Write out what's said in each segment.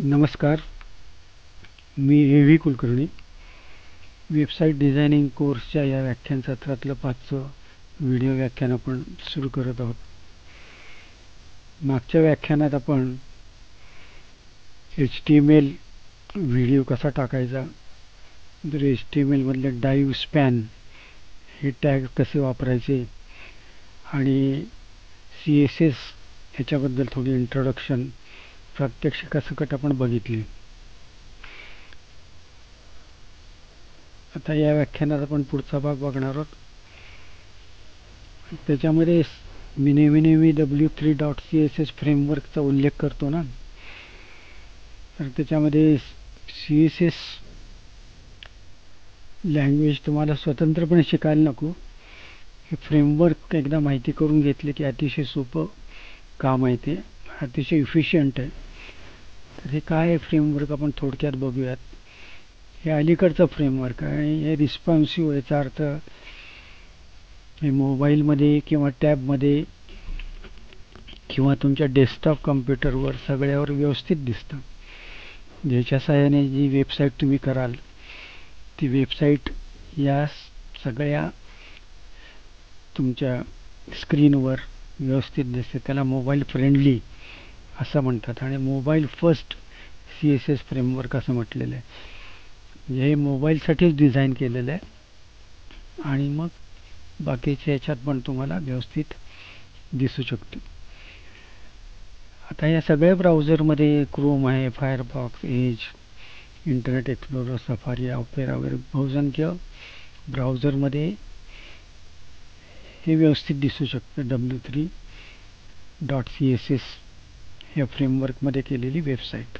नमस्कार. मी ए.व्ही. Kulkarni. Website designing कोर्सच्या या व्याख्यान सत्रातलं 5वं व्हिडिओ व्याख्यान आपण सुरू करत आहोत. मागच्या व्याख्यानात आपण HTML व्हिडिओ कसा टाकायचा, तर HTML मधले डाईव्ह स्पॅन हे टॅग कसे वापरायचे आणि CSS ह्याच्याबद्दल थोडी इंट्रोडक्शन प्रात्यक्षिकासकट आपण बघितली. आता या व्याख्यानात आपण पुढचा भाग बघणार आहोत. त्याच्यामध्ये मी नेहमी w3.css फ्रेमवर्कचा उल्लेख करतो ना, तर त्याच्यामध्ये CSS लँग्वेज तुम्हाला स्वतंत्रपणे शिकायला नको. हे फ्रेमवर्क एकदा माहिती करून घेतले की अतिशय सोपं काम आहे, ते अतिशय इफिशियंट आहे. तर हे काय आहे फ्रेमवर्क आपण थोडक्यात बघूयात. हे अलीकडचं फ्रेमवर्क आहे आणि हे रिस्पॉन्सिव्ह, याचा अर्थ हे मोबाईलमध्ये किंवा टॅबमध्ये किंवा तुमच्या डेस्कटॉप कम्प्युटरवर सगळ्यावर व्यवस्थित दिसतं. ज्याच्या सहाय्याने जी वेबसाईट तुम्ही कराल ती वेबसाईट या सगळ्या तुमच्या स्क्रीनवर व्यवस्थित दिसते. त्याला मोबाईल फ्रेंडली असं म्हणतात आणि मोबाईल फर्स्ट CSS फ्रेमवर्क असं म्हटलेलं आहे. हे मोबाईलसाठीच डिझाईन केलेलं आहे आणि मग बाकीच्या ह्याच्यात पण तुम्हाला व्यवस्थित दिसू शकतो. आता या सगळ्या ब्राउझरमध्ये क्रोम आहे, Firefox, Edge, Internet Explorer, Safari, Opera वगैरे बहुसंख्य ब्राउझरमध्ये हे व्यवस्थित दिसू शकतं. w3.css या फ्रेमवर्कमध्ये केलेली वेबसाईट.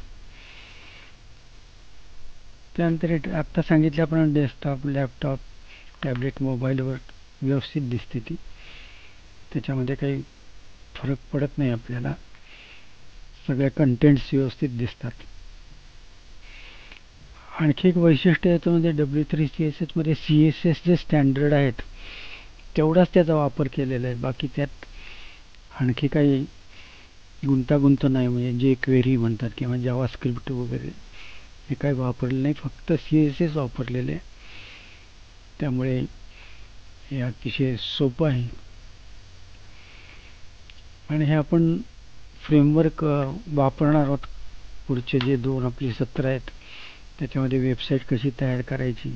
त्यानंतर आत्ता सांगितल्याप्रमाणे डेस्कटॉप, लॅपटॉप, टॅबलेट, मोबाईलवर व्यवस्थित दिसते ती. त्याच्यामध्ये काही फरक पडत नाही आपल्याला. सगळे कंटेंट्स व्यवस्थित दिसतात. आणखी एक वैशिष्ट्य आहे म्हणजे w3.css मध्ये CSS जे स्टँडर्ड आहेत तेवढाच त्याचा वापर केलेला आहे. बाकी त्यात आणखी काही गुंतागुंत नाही. म्हणजे जे क्वेरी म्हणतात किंवा जावास्क्रिप्ट वगैरे हे काही वापरले नाही, फक्त CSS वापरलेले. त्यामुळे हे अतिशय सोपं आहे. आणि हे आपण फ्रेमवर्क वापरणार आहोत पुढचे जे 2 आपली सत्र आहेत. त्याच्यामध्ये वेबसाईट कशी तयार करायची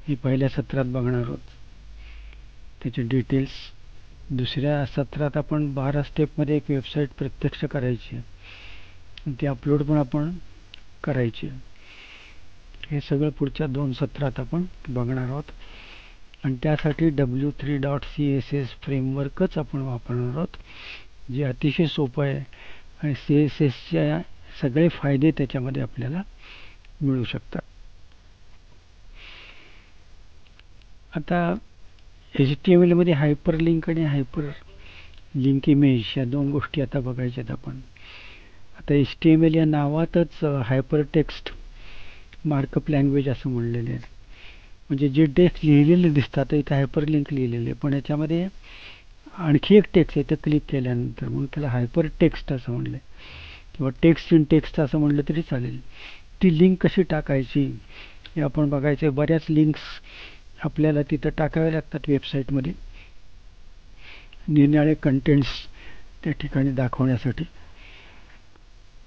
ही पहिल्या सत्रात बघणार आहोत, त्याचे डिटेल्स. दुसऱ्या सत्रात आपण 12 स्टेपमध्ये एक वेबसाईट प्रत्यक्ष करायची आणि ती अपलोड पण आपण करायची. हे सगळं पुढच्या 2 सत्रात आपण बघणार आहोत आणि त्यासाठी w3.css फ्रेमवर्कच आपण वापरणार आहोत, जे अतिशय सोपं आहे आणि CSSचे सगळे फायदे त्याच्यामध्ये आपल्याला मिळू शकतात. आता HTML मध्ये हायपरलिंक आणि हायपरलिंक इमेज या 2 गोष्टी आता बघायच्यात आपण. आता HTML या नावातच हायपरटेक्स्ट मार्कअप लँग्वेज असं म्हणलेले आहे. म्हणजे जे टेक्स्ट लिहिलेले दिसतात इथे हायपरलिंक लिहिलेले, पण याच्यामध्ये आणखी एक टेक्स्ट आहे, ते क्लिक केल्यानंतर मग त्याला हायपरटेक्स्ट असं म्हणलं किंवा टेक्स्ट इन टेक्स्ट असं म्हणलं तरी चालेल. ती लिंक कशी टाकायची हे आपण बघायचं. बऱ्याच लिंक्स आपल्याला तिथं टाकाव्या लागतात वेबसाईटमध्ये, निरनिराळे कंटेंट्स त्या ठिकाणी दाखवण्यासाठी.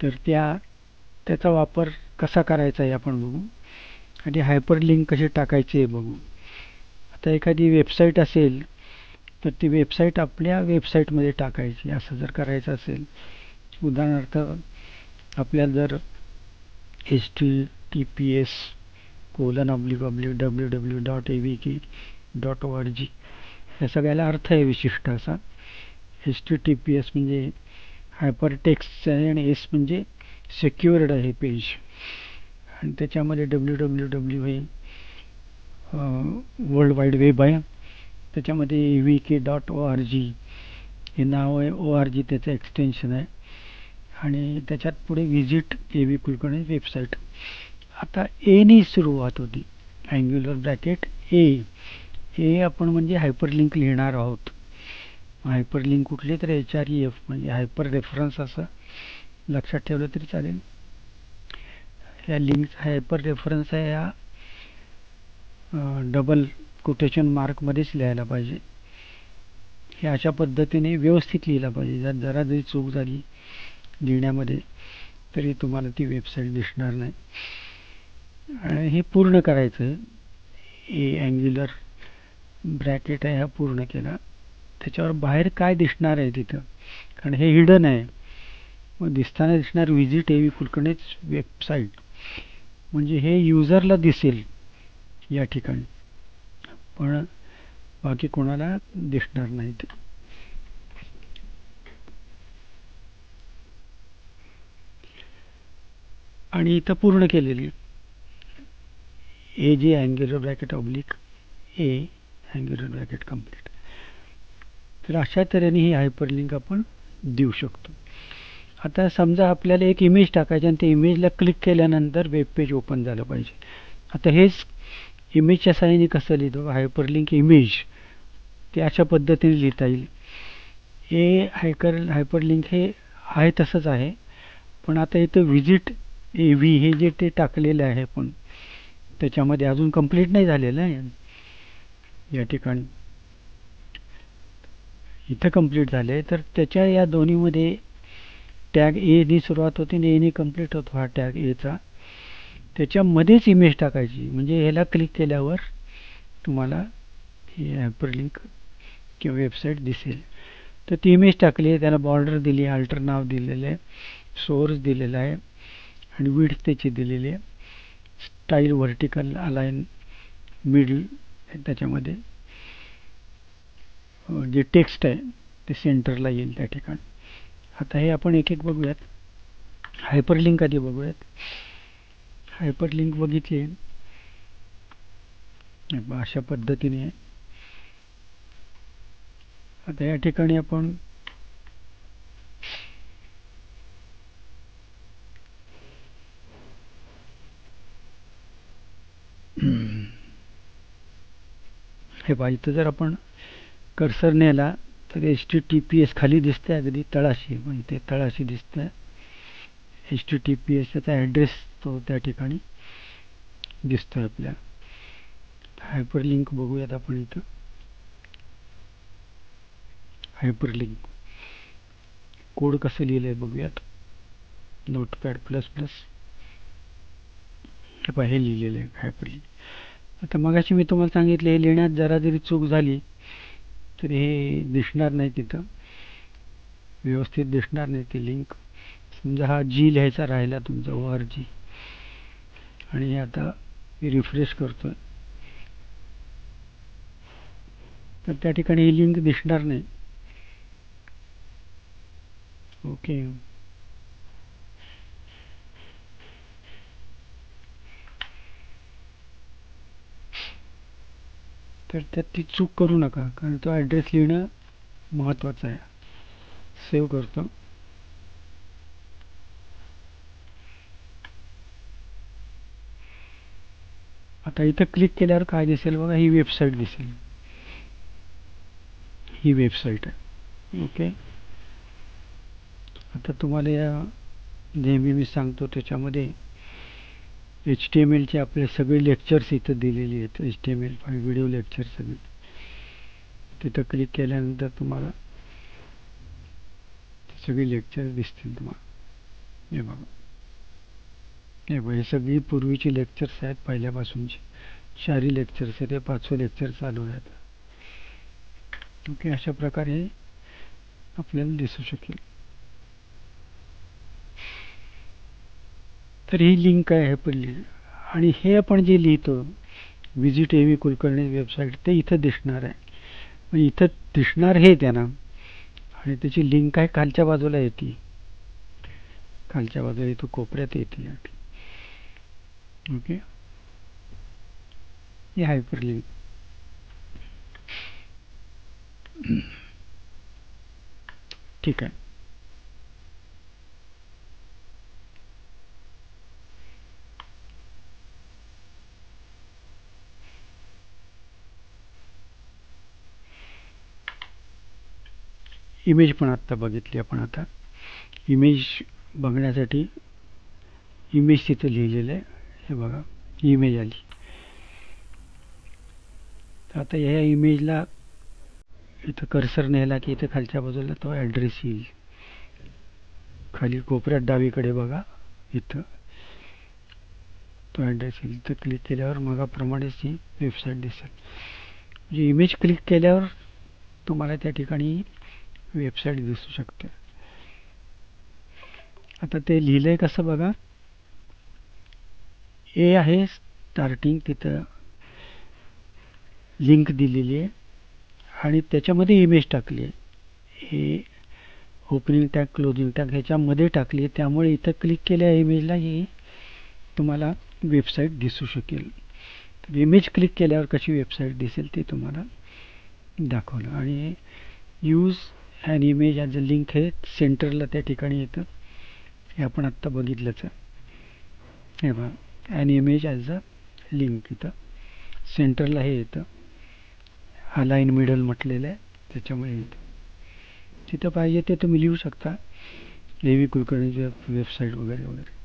तर त्याचा वापर कसा करायचा आहे आपण बघू आणि हायपरलिंक कशी टाकायची हे बघू. आता एखादी वेबसाईट असेल तर ती वेबसाईट आपल्या वेबसाईटमध्ये टाकायची. असं जर करायचं असेल, उदाहरणार्थ आपल्याला जर https://www.avk.org या सगळ्याला अर्थ आहे विशिष्ट असा. https म्हणजे हायपरटेक्स्ट आहे आणि S म्हणजे सिक्युअर्ड आहे पेज, आणि त्याच्यामध्ये www हे वर्ल्ड वाईड वेब आहे. त्याच्यामध्ये avk.org हे नाव आहे, ORG त्याचं एक्सटेन्शन आहे आणि त्याच्यात पुढे विजिट A.V. कुलकर्णी वेबसाईट. आता एनी सुरुवात होती, अँग्युलर ब्रॅकेट ए आपण म्हणजे हायपरलिंक लिहिणार आहोत. हायपरलिंक कुठले तर HREF म्हणजे हायपर रेफरन्स असं लक्षात ठेवलं तरी चालेल. ह्या लिंक हायपर रेफरन्स आहे, ह्या डबल कोटेशन मार्कमध्येच लिहायला पाहिजे. हे अशा पद्धतीने व्यवस्थित लिहिलं पाहिजे. जर जरा जरी चूक झाली लिहिण्यामध्ये तरी तुम्हाला ती वेबसाईट दिसणार नाही. आणि हे पूर्ण करायचं. अँग्युलर ब्रॅकेट आहे, हा पूर्ण केला. त्याच्यावर बाहेर काय दिसणार आहे तिथं, कारण हे हिडन आहे. मग दिसताना दिसणार विजिट AV कुलकर्णीच वेबसाईट, म्हणजे हे युजरला दिसेल या ठिकाणी, पण बाकी कोणाला दिसणार नाही ते. आणि इथं पूर्ण केलेली जे angular bracket oblique angular bracket complete. तर अशा तऱ्हेने ही हायपरलिंक आपण देऊ शकतो. आता समजा आपल्याला एक इमेज टाकायची आणि त्या इमेजला क्लिक केल्यानंतर वेब पेज ओपन झालं पाहिजे. आता हेच इमेजच्या साहाय्याने कसं लिहितो, हायपरलिंक इमेज, ते अशा पद्धतीने लिहिता येईल. हायपरलिंक हे आहे तसंच आहे, पण आता इथं विजिट AV हे जे ते टाकलेलं आहे, पण त्याच्यामध्ये अजून कंप्लीट नाही झालेलं आहे. या ठिकाणी इथं कंप्लीट झाले, तर त्याच्या या दोन्हीमध्ये टॅग नी सुरुवात होते आणि नी कंप्लीट होतो हा टॅग चा. त्याच्यामध्येच इमेज टाकायची, म्हणजे ह्याला क्लिक केल्यावर तुम्हाला ही हायपरलिंक किंवा वेबसाईट दिसेल. तर ती इमेज टाकली आहे, त्याला बॉर्डर दिली, अल्टर नाव दिलेलं आहे, सोर्स दिलेला आहे आणि विड्थ त्याची दिलेली आहे. स्टाईल व्हर्टिकल अलाइन मिडल, त्याच्यामध्ये जे टेक्स्ट आहे ते सेंटरला येईल त्या ठिकाणी. आता हे आपण एक एक बघूयात. हायपरलिंक आधी बघूयात. हायपरलिंक बघितली अशा पद्धतीने आहे. आता या ठिकाणी आपण हे पहा, इथं जर आपण कर्सर नेला तर HTTPS खाली दिसते, अगदी तळाशी, म्हणजे ते तळाशी दिसतं. HTTPS चा ॲड्रेस तो त्या ठिकाणी दिसतोय आपल्याला. हायपरलिंक बघूयात आपण इथं. हायपरलिंक कोड कसं लिहिलंय बघूयात. नोटपॅड++, हे पहा, हे लिहिलेलं आहे हायपरलिंक. आता मगाशी मी तुम्हाला सांगितले, हे लिहिण्यात जरा जरी चूक झाली तर हे दिसणार नाही, तिथं व्यवस्थित दिसणार नाही ती लिंक. समजा हा G लिहायचा राहिला तुमचा, ORG, आणि आता मी रिफ्रेश करतोय तर त्या ठिकाणी ही लिंक दिसणार नाही. ओके, तर त्यात ती चूक करू नका, कारण तो ॲड्रेस लिहिणं महत्त्वाचं आहे. सेव्ह करतो. आता इथं क्लिक केल्यावर काय दिसेल बघा, ही वेबसाईट दिसेल. ही वेबसाईट आहे. ओके, आता तुम्हाला या नेहमी मी सांगतो त्याच्यामध्ये HTML चे आपले सगळे लेक्चर्स इथं दिलेले आहेत. HTML फाईल, व्हिडिओ लेक्चर सगळे. तिथं क्लिक केल्यानंतर तुम्हाला सगळे लेक्चर दिसतील तुम्हाला. हे बघा, हे सगळी पूर्वीची लेक्चर्स आहेत, पहिल्यापासूनची 4 लेक्चर्स आहेत, ते 5वं लेक्चर चालू आहेत. ओके, अशा प्रकारे आपल्याला दिसू शकेल. तर ही लिंक आहे हायपरलिंक. आणि हे आपण जे लिहितो विजिट AV कुलकर्णी वेबसाईट, ते इथं दिसणार आहे. म्हणजे इथं दिसणार हे त्यांना, आणि त्याची लिंक आहे खालच्या बाजूला येते, खालच्या बाजूला इथं कोपऱ्यात येते. ओके, हे हायपरलिंक. ठीक आहे. इमेज पण आत्ता बघितली आपण. आता इमेज बघण्यासाठी इमेज तिथं लिहिलेलं आहे. हे बघा, इमेज आली. तर आता ह्या इमेजला इथं कर्सर नेला की इथं खालच्या बाजूला तो ॲड्रेस येईल. खाली कोपऱ्यात डावीकडे बघा, इथं तो ॲड्रेस येईल. इथं क्लिक केल्यावर मगाप्रमाणेच ही वेबसाईट दिसेल. म्हणजे इमेज क्लिक केल्यावर तुम्हाला त्या ठिकाणी वेबसाईट दिसू शकते. आता ते लिहिलंय कसं बघा, ए आहे स्टार्टिंग, तिथं लिंक दिलेली आहे आणि त्याच्यामध्ये इमेज टाकली आहे. हे ओपनिंग टॅग, क्लोजिंग टॅग ह्याच्यामध्ये टाकली आहे. त्यामुळे इथं क्लिक केल्या इमेजला ही तुम्हाला वेबसाईट दिसू शकेल. तर इमेज क्लिक केल्यावर कशी वेबसाईट दिसेल ते तुम्हाला दाखवलं. आणि use an image as a link हे सेंटरला त्या ठिकाणी येतं. हे आपण आत्ता बघितलंच आहे. हे बघा, an image as a link इथं सेंटरला हे येतं. अलाइन मिडल म्हटलेलं आहे, त्याच्यामुळे येतं. तिथं पाहिजे ते तुम्ही लिहू शकता, AV कुलकर्णीची वेबसाईट वगैरे वगैरे.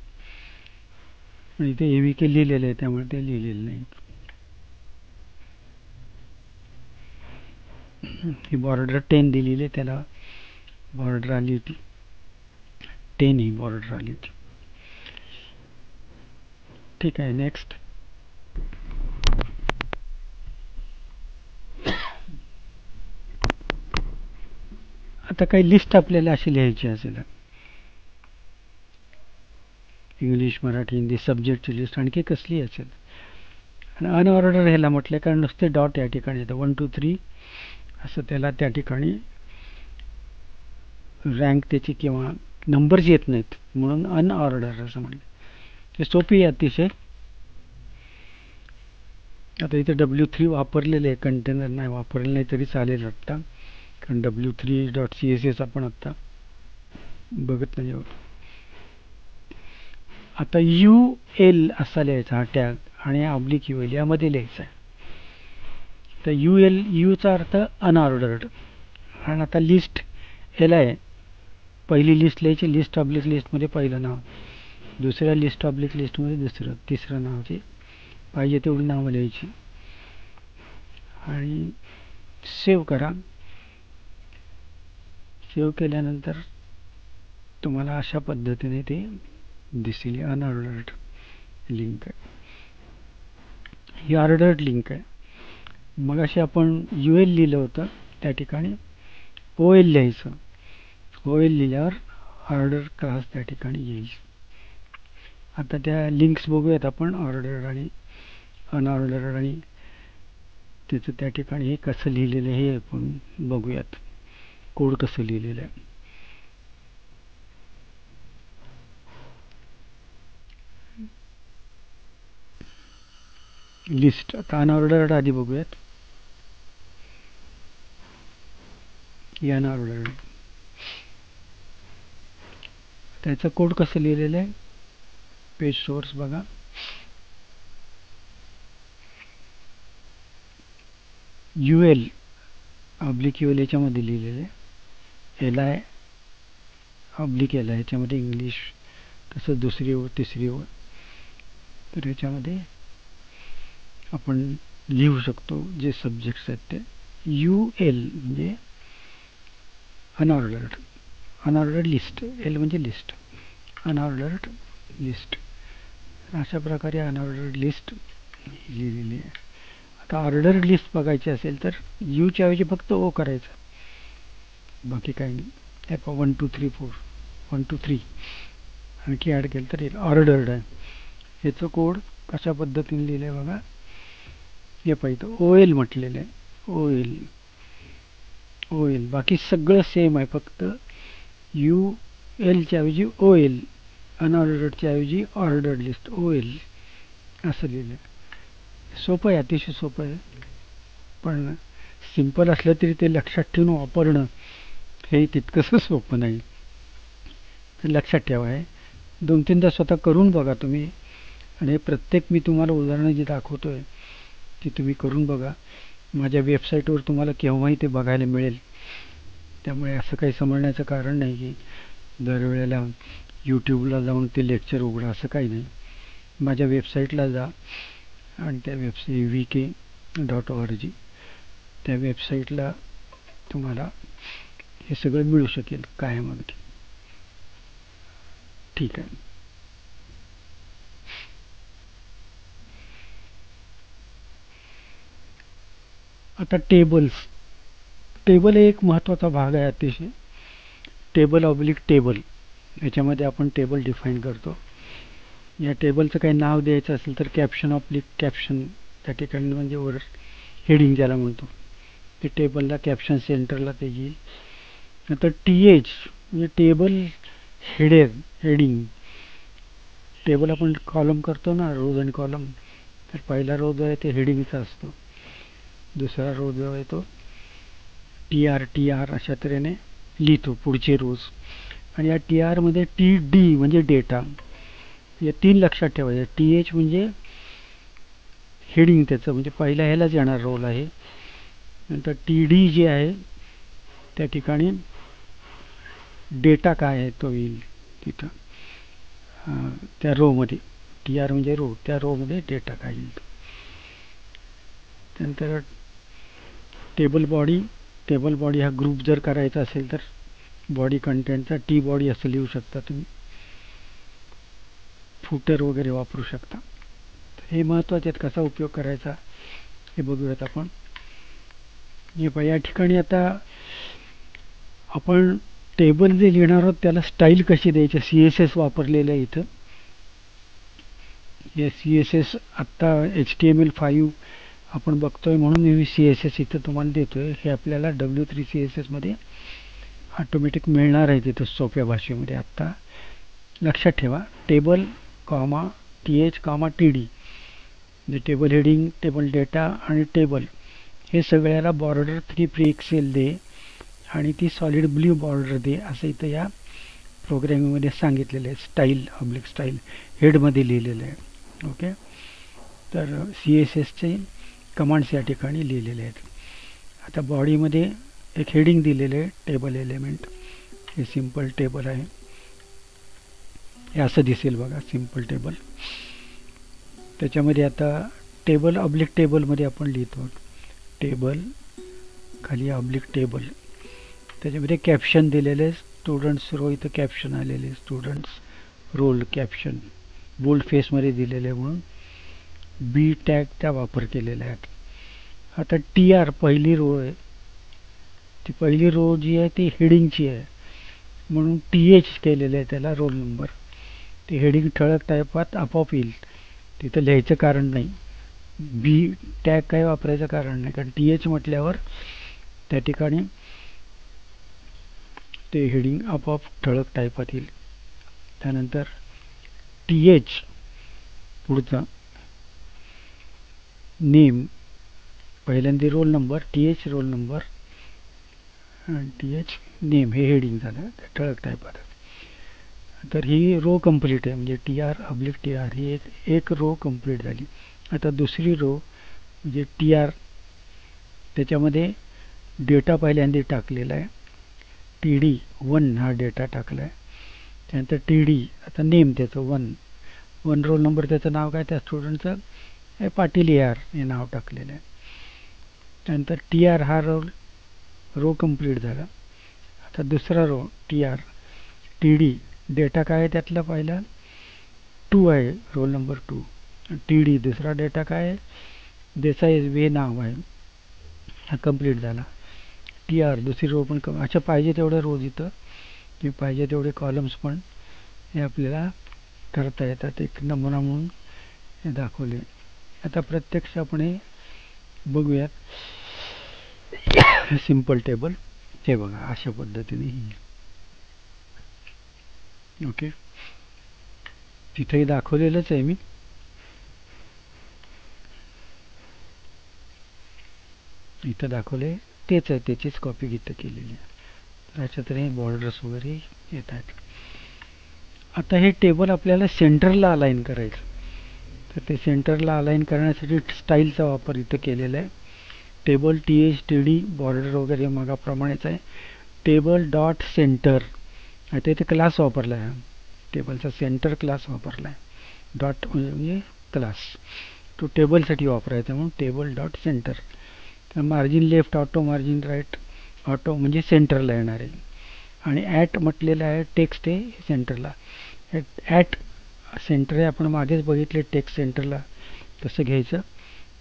पण इथे AVK लिहिलेलं आहे त्यामुळे ते लिहिलेलं नाही. ही बॉर्डर 10 दिलेली आहे, त्याला बॉर्डर आली होती 10, ही बॉर्डर आली होती. ठीक आहे, नेक्स्ट. आता काही लिस्ट आपल्याला अशी लिहायची असेल, इंग्लिश, मराठी, हिंदी सब्जेक्टची लिस्ट आणखी कसली असेल. आणि अनऑर्डर ह्याला म्हटलं कारण नुसते डॉट या ठिकाणी येतं, 1 2 3 असं त्याला त्या ठिकाणी रँक त्याची किंवा नंबर्स येत नाहीत, म्हणून अनऑर्डर असं म्हणलं. ते सोपी आहे अतिशय. आता इथे W3 वापरलेले आहे, कंटेनर नाही वापरले नाही तरी चालेल आत्ता, कारण W3.css आपण आत्ता बघत नाही आहोत. आता UL असा लिहायचा हा टॅग आणि ऑब्लिक UL यामध्ये लिहायचा आहे. तर यूचा अर्थ अनऑर्डर्ड. आणि आता लिस्ट L आहे, पहिली लिस्ट लिहायची, लिस्ट ऑब्लिक लिस्टमध्ये पहिलं नाव, दुसऱ्या लिस्ट ऑब्लिक लिस्टमध्ये दुसरं, तिसरं नावाची पाहिजे तेवढी नावं लिहायची आणि सेव्ह करा. सेव्ह केल्यानंतर तुम्हाला अशा पद्धतीने ते दिसेल. अनऑर्डर्ड लिंक आहे, ही ऑर्डर्ड लिंक आहे. मग अशी आपण UL लिहिलं होतं, त्या ठिकाणी OL लिहायचं. OL लिहिल्यावर ऑर्डर क्लास त्या ठिकाणी येईल. आता त्या लिंक्स बघूयात आपण, ऑर्डर्ड आणि अनऑर्डर्ड, आणि त्याचं त्या ठिकाणी हे कसं लिहिलेलं आहे हे आपण बघूयात, कोड कसं लिहिलेलं आहे. लिस्ट, आता अनऑर्डर्ड आधी बघूयात. अनऑर्डर्ड त्याचं कोड कसं लिहिलेलं आहे, पेज सोर्स बघा. UL ऑब्लिक UL याच्यामध्ये लिहिलेलं आहे, LI ऑब्लिक LI याच्यामध्ये इंग्लिश, तसं दुसरी ओळ, तिसरी ओळ. तर याच्यामध्ये आपण लिहू शकतो जे सब्जेक्ट्स आहेत ते. UL म्हणजे अनऑर्डर्ड, अनऑर्डर्ड लिस्ट, L म्हणजे लिस्ट, अनऑर्डर्ड लिस्ट. अशा प्रकारे अनऑर्डर्ड लिस्ट लिहिलेली आहे. आता ऑर्डर्ड लिस्ट बघायची असेल तर यूच्या ऐवजी फक्त O करायचं, बाकी काही नाही. हे 1 2 3 4 1 2 3 आणखी ॲड केलं तर येईल. ऑर्डर्ड आहे, ह्याचं कोड कशा पद्धतीने लिहिलं आहे बघा. हे पाहिजे OL म्हटलेलं आहे, OL बाकी सगळं सेम आहे, फक्त ULच्या ऐवजी OL, अनऑर्डर्डच्या ऐवजी ऑर्डर्ड लिस्ट OL असं लिहिलं आहे. सोपं आहे, अतिशय सोपं आहे, पण सिंपल असलं तरी ते लक्षात ठेवून वापरणं हे तितकंसं सोपं नाही. तर लक्षात ठेवा, आहे 2-3दा स्वतः करून बघा तुम्ही. आणि प्रत्येक मी तुम्हाला उदाहरणं जी दाखवतोय ती तुम्ही करून बघा. माझ्या वेबसाईटवर तुम्हाला केव्हाही ते बघायला मिळेल, त्यामुळे असं काही समजण्याचं कारण नाही की दरवेळेला यूट्यूबला जाऊन ते लेक्चर उघडा असं काही नाही. माझ्या वेबसाईटला जा आणि त्या वेबसाईट VK.org त्या वेबसाईटला तुम्हाला हे सगळं मिळू शकेल कायम अगदी. ठीक आहे. आता टेबल एक महत्त्वाचा भाग आहे अतिशय. टेबल ऑब्लिक टेबल याच्यामध्ये आपण टेबल डिफाईन करतो. या टेबलचं काही नाव द्यायचं असेल तर कॅप्शन ऑब्लिक कॅप्शन त्या ठिकाणी म्हणजे वर हेडिंग ज्याला म्हणतो ते टेबलला कॅप्शन सेंटरला ते येईल. नंतर TH म्हणजे टेबल हेडिंग. टेबल आपण कॉलम करतो ना, रोज आणि कॉलम. तर पहिला रो जो आहे ते हेडिंगचा असतो, दुसरा रो जो आहे तो TR अशा तऱ्हेने लिहितो पुढचे रोज. आणि या TR मध्ये TD म्हणजे डेटा. या 3 लक्षात ठेवायचं. TH म्हणजे हेडिंग त्याचं म्हणजे पहिल्या ह्यालाच येणार रोल आहे. नंतर TD जे आहे त्या ठिकाणी डेटा काय आहे तो येईल तिथं त्या रो मध्ये. TR म्हणजे रो, त्या रो मध्ये डेटा काय येईल. त्यानंतर टेबल बॉडी हा ग्रुप जर करायचा असेल तर बॉडी कंटेंटचा T बॉडी असं लिहू शकता तुम्ही. फुटर वगैरे वापरू शकता. हे महत्त्वाचे आहेत. कसा उपयोग करायचा हे बघूयात आपण. हे या ठिकाणी आता आपण टेबल जे लिहिणार आहोत त्याला स्टाईल कशी द्यायची. CSS वापरलेलं आहे इथं. हे CSS आत्ता HTML5 आपण बघतोय म्हणून मी CSS इथं तुम्हाला देतोय. हे आपल्याला W3 CSS मध्ये ऑटोमॅटिक मिळणार आहे तिथं सोप्या भाषेमध्ये. आत्ता लक्षात ठेवा टेबल TH TD म्हणजे टेबल हेडिंग, टेबल डेटा आणि टेबल हे सगळ्याला बॉर्डर 3 pixel दे आणि ती सॉलिड ब्ल्यू बॉर्डर दे असं इथं या प्रोग्रामिंगमध्ये सांगितलेलं आहे. स्टाईल ऑब्लिक स्टाईल हेडमध्ये लिहिलेलं आहे. ओके. तर CSSचे कमांड्स या ठिकाणी लिहिलेले आहेत. आता बॉडीमध्ये एक हेडिंग दिलेलं आहे टेबल एलिमेंट. हे सिंपल टेबल आहे. हे असं दिसेल बघा सिंपल टेबल. त्याच्यामध्ये आता टेबल ऑब्लिक टेबलमध्ये आपण लिहितो टेबल खाली ऑब्लिक टेबल. त्याच्यामध्ये कॅप्शन दिलेले स्टुडंट्स रो इथं कॅप्शन आलेले स्टुडंट्स रोल कॅप्शन बोल्ड फेसमध्ये दिलेले म्हणून B टॅगचा वापर केलेला आहे. आता TR पहिली रो आहे. ती पहिली रो जी आहे ती हेडिंगची आहे म्हणून TH केलेलं आहे त्याला रोल नंबर. ते हेडिंग ठळक टाईपात आपोआप येईल. तिथं लिहायचं कारण नाही. B टॅग काय वापरायचं कारण नाही कारण TH म्हटल्यावर त्या ठिकाणी ते हेडिंग आपोआप ठळक टाईपात येईल. त्यानंतर TH पुढचा नेम पहिल्यांदा roll number TH roll number आणि TH नेम हे हेडिंग झालं ठळक टाईपात. तर ही रो कंप्लीट आहे म्हणजे TR ऑब्लिक TR ही एक रो कंप्लीट झाली. आता दुसरी रो म्हणजे TR त्याच्यामध्ये डेटा पहिल्यांदा टाकलेला आहे. TD 1 हा डेटा टाकला आहे. त्यानंतर TD आता नेम त्याचं 1 रोल नंबर त्याचं नाव काय त्या स्टुडंटचं पाटील AR हे नाव टाकलेलं आहे. त्यानंतर TR हा रो कंप्लीट झाला. आता दुसरा रो TR TD डेटा काय आहे त्यातला पहिला 2 आहे रोल नंबर 2. TD दुसरा डेटा काय आहे देसाई हे नाव आहे हा कंप्लीट झाला. TR दुसरी रो पण अशा पाहिजे तेवढ्या रोज इथं की पाहिजे तेवढे कॉलम्स पण हे आपल्याला करता येतात. एक नमुना म्हणून हे दाखवले. आता प्रत्यक्ष आपण हे बघूयात. सिंपल टेबल हे बघा अशा पद्धतीने. ओके. तिथेही दाखवलेलंच आहे मी. इथं दाखवले तेच आहे त्याचीच कॉपी इथं केलेली आहे. तर अशा तऱ्हेने बॉर्डर्स वगैरे येत आहेत. आता हे टेबल आपल्याला सेंटरला अलाइन करायचं. तर ते सेंटरला अलाइन करण्यासाठी स्टाईलचा वापर इथं केलेला आहे. टेबल TH TD बॉर्डर वगैरे मगाप्रमाणेच आहे. टेबल डॉट सेंटर आता इथे क्लास वापरला आहे. टेबलचा सेंटर क्लास वापरला आहे. डॉट म्हणजे क्लास तो टेबलसाठी वापरायचा म्हणून टेबल डॉट सेंटर. तर margin left auto, margin right auto म्हणजे सेंटरला येणार आहे. आणि ॲट म्हटलेलं आहे टेक्स्ट हे सेंटरला. ॲट सेंटर आहे आपण मागेच बघितले टेक्स्ट सेंटरला कसं घ्यायचं.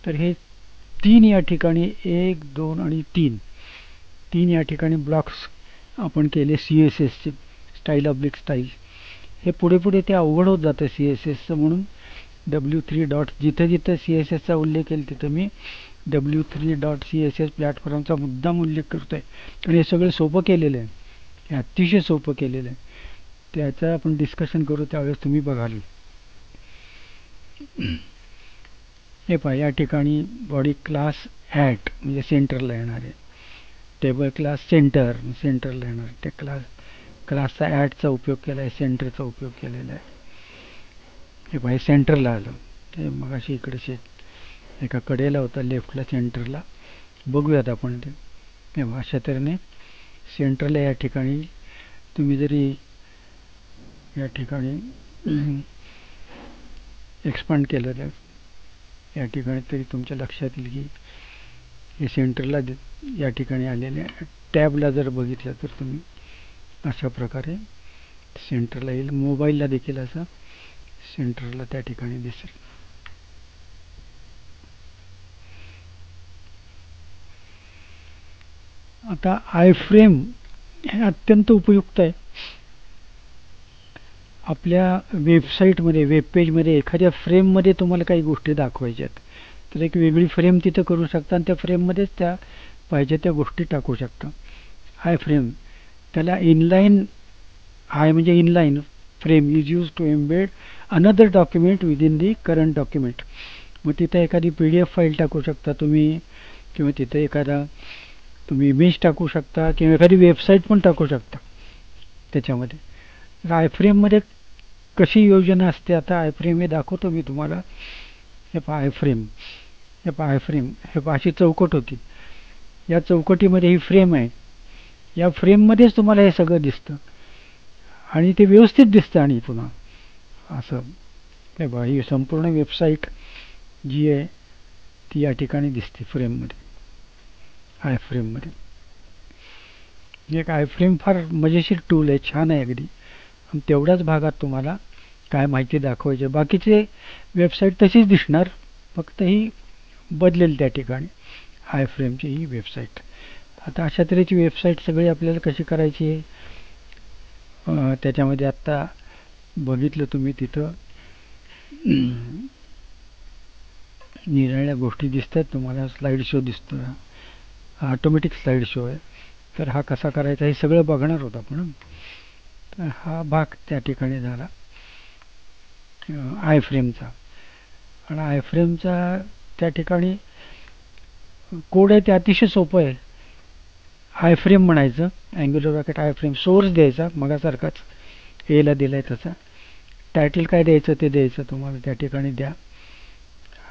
तर हे 3 या ठिकाणी 1, 2 आणि 3 या ठिकाणी ब्लॉक्स आपण केले CSSचे स्टाईल ऑब्लिक स्टाईल. हे पुढे पुढे ते अवघड होत जातं CSSचं म्हणून W3 डॉट जिथं जिथं CSSचा उल्लेख केला तिथं मी W3 डॉट CSS प्लॅटफॉर्मचा मुद्दाम उल्लेख करतो आहे. आणि हे सगळं सोपं केलेलं आहे, हे अतिशय सोपं केलेलं आहे. त्याचं आपण डिस्कशन करू त्यावेळेस तुम्ही बघाल. हे पहा या ठिकाणी बॉडी क्लास ॲट म्हणजे सेंटरला येणार आहे. टेबल क्लास सेंटरला येणार आहे. त्या क्लासचा ॲटचा उपयोग केला आहे, सेंटरचा उपयोग केलेला आहे. हे पहा सेंटरला आलं. ते मग अशी इकडे एका कडेला होता लेफ्टला सेंटरला. बघूयात आपण ते. हे अशा तऱ्हेने सेंटरला या ठिकाणी तुम्ही जरी या ठिकाणी एक्सपांड केलं तर या ठिकाणी तरी तुमच्या लक्षात येईल की हे सेंटरला या ठिकाणी आलेले. टॅबला जर बघितलं तर तुम्ही अशा प्रकारे सेंटरला येईल. मोबाईलला देखील असं सेंटरला त्या ठिकाणी दिसेल. आता आयफ्रेम हे अत्यंत उपयुक्त आहे. आपल्या वेबसाईटमध्ये वेबपेजमध्ये एखाद्या फ्रेममध्ये तुम्हाला काही गोष्टी दाखवायच्या आहेत तर एक वेगळी फ्रेम तिथं करू शकता आणि त्या फ्रेममध्येच त्या पाहिजे त्या गोष्टी टाकू शकता. आय फ्रेम त्याला इनलाईन आय म्हणजे inline frame is use to embed another document within the current document. मग तिथं एखादी PDF फाईल टाकू शकता तुम्ही किंवा तिथं एखादा तुम्ही इमेज टाकू शकता किंवा एखादी वेबसाईट पण टाकू शकता त्याच्यामध्ये. आयफ्रेममध्ये कशी योजना असते आता आयफ्रेम हे दाखवतो मी तुम्हाला. हे पहा आयफ्रेम, हे पहा आयफ्रेम, हे पहा अशी चौकट होती. या चौकटीमध्ये ही फ्रेम आहे. या फ्रेममध्येच तुम्हाला हे सगळं दिसतं आणि ते व्यवस्थित दिसतं. आणि पुन्हा असं हे पहा ही संपूर्ण वेबसाईट जी आहे ती या ठिकाणी दिसते फ्रेममध्ये, आयफ्रेममध्ये. एक आयफ्रेम फार मजेशीर टूल आहे, छान आहे अगदी. तेवढ्याच भागात तुम्हाला काय माहिती दाखवायची. बाकीचे वेबसाईट तशीच दिसणार, फक्त ही बदलेल त्या ठिकाणी आयफ्रेमची ही वेबसाईट. आता अशा तऱ्हेची वेबसाईट सगळी आपल्याला कशी करायची आहे त्याच्यामध्ये आत्ता बघितलं तुम्ही तिथं निरनिराळ्या गोष्टी दिसत आहेत तुम्हाला. स्लाईड शो दिसतो, ऑटोमॅटिक स्लाईड शो आहे. तर हा कसा करायचा हे सगळं बघणार आहोत आपण. तर हा भाग त्या ठिकाणी झाला आयफ्रेमचा. आणि आयफ्रेमचा त्या ठिकाणी कोड आहे ते अतिशय सोपं आहे. आयफ्रेम म्हणायचं, अँग्युलर ब्रॅकेट आयफ्रेम, सोर्स द्यायचा मगासारखाच एला दिलाय तसा. टायटल काय द्यायचं ते द्यायचं तुम्हाला त्या ठिकाणी द्या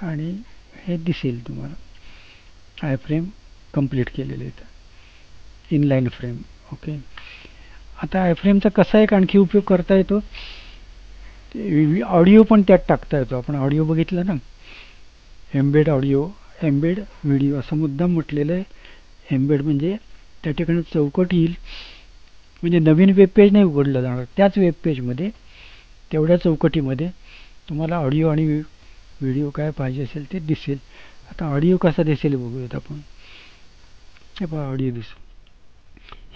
आणि हे दिसेल तुम्हाला आयफ्रेम कंप्लीट केलेलं आहे. Inline frame. ओके. आता आयफ्रेमचा कसा एक आणखी उपयोग करता येतो, ऑडिओ पण त्यात टाकता येतो. आपण ऑडिओ बघितलं ना, एम्बेड ऑडिओ, एम्बेड व्हिडिओ असं मुद्दाम म्हटलेलं आहे. एम्बेड म्हणजे त्या ठिकाणी चौकट येईल, म्हणजे नवीन वेबपेज नाही उघडलं जाणार, त्याच वेबपेजमध्ये तेवढ्या चौकटीमध्ये तुम्हाला ऑडिओ आणि व्हिडिओ काय पाहिजे असेल ते दिसेल. आता ऑडिओ कसा दिसेल बघूयात आपण. हे पहा ऑडिओ दिसेल.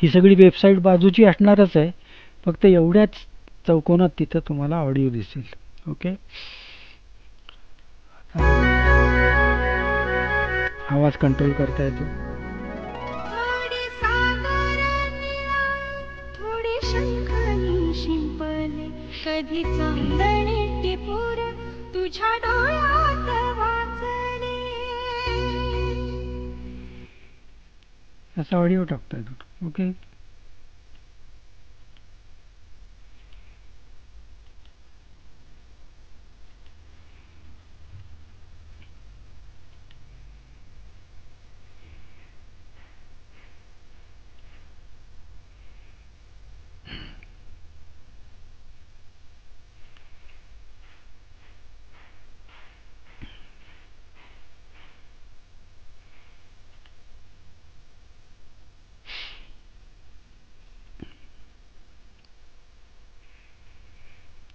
ही सगळी वेबसाईट बाजूची असणारच आहे, फक्त एवढ्याच चौकोनात तिथं तुम्हाला ऑडिओ दिसेल. ओके. आवाज कंट्रोल करता येतो. कधी चांदणे टिपूर तुझ्या डोळ्यात वाचले. असा ऑडिओ टाकता येतो. ओके.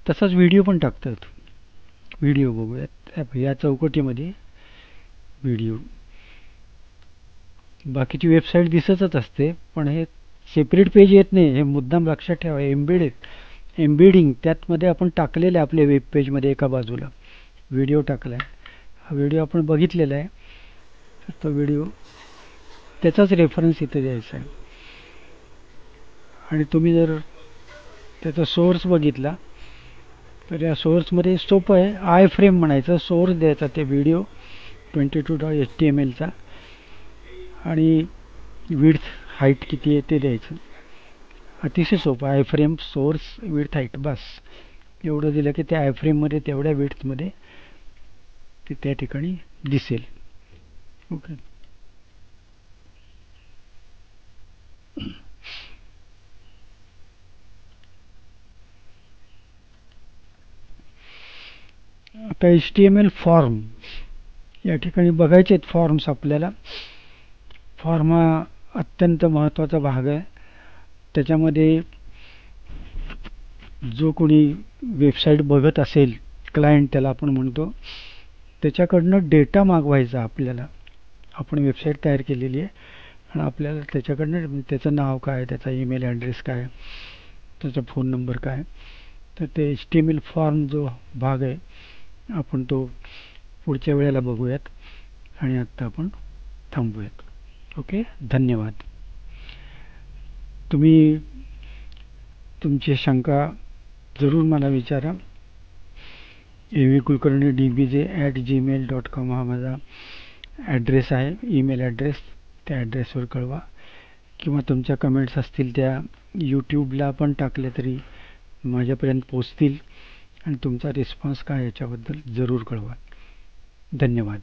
तसाच व्हिडिओ पण टाकतात. व्हिडिओ बघूयात या चौकटीमध्ये व्हिडिओ. बाकीची वेबसाईट दिसतच असते, पण हे सेपरेट पेज येत नाही. हे मुद्दाम लक्षात ठेवा. एम्बेडिंग त्यातमध्ये आपण टाकलेलं आहे आपल्या वेब पेजमध्ये एका बाजूला व्हिडिओ टाकला आहे. हा व्हिडिओ आपण बघितलेला आहे, तर तो व्हिडिओ त्याचाच रेफरन्स इथे द्यायचा आहे. आणि तुम्ही जर त्याचा सोर्स बघितला तर या सोर्समध्ये सोपं आहे. आय फ्रेम म्हणायचं, सोर्स द्यायचा ते व्हिडिओ 22.html आणि विड्थ हाईट किती आहे ते द्यायचं. अतिशय सोपं. I frame, source, width, height, बस एवढं दिलं की त्या आय फ्रेममध्ये तेवढ्या विड्थमध्ये ते त्या ठिकाणी दिसेल. ओके. आता HTML फॉर्म या ठिकाणी बघायचे आहेत. फॉर्म्स आपल्याला. फॉर्म हा अत्यंत महत्त्वाचा भाग आहे. त्याच्यामध्ये जो कोणी वेबसाईट बघत असेल, क्लायंट त्याला आपण म्हणतो, त्याच्याकडनं डेटा मागवायचा आपल्याला. आपण वेबसाईट तयार केलेली आहे आणि आपल्याला त्याच्याकडनं त्याचं नाव काय, त्याचा ईमेल ॲड्रेस काय, त्याचा फोन नंबर काय, तर ते HTML फॉर्म जो भाग आहे आपण तो पुढच्या वेळेला बघूयात. आणि आत्ता आपण थांबूयात. ओके. धन्यवाद. तुम्ही तुमची शंका जरूर मला विचारा. avkulkarni@gmail.com हा माझा ॲड्रेस आहे, ईमेल ॲड्रेस. त्या ॲड्रेसवर कळवा. किंवा तुमच्या कमेंट्स असतील त्या यूट्यूबला पण टाकल्या तरी माझ्यापर्यंत पोचतील. आणि तुमचा रिस्पॉन्स काय याच्याबद्दल जरूर कळवा. धन्यवाद.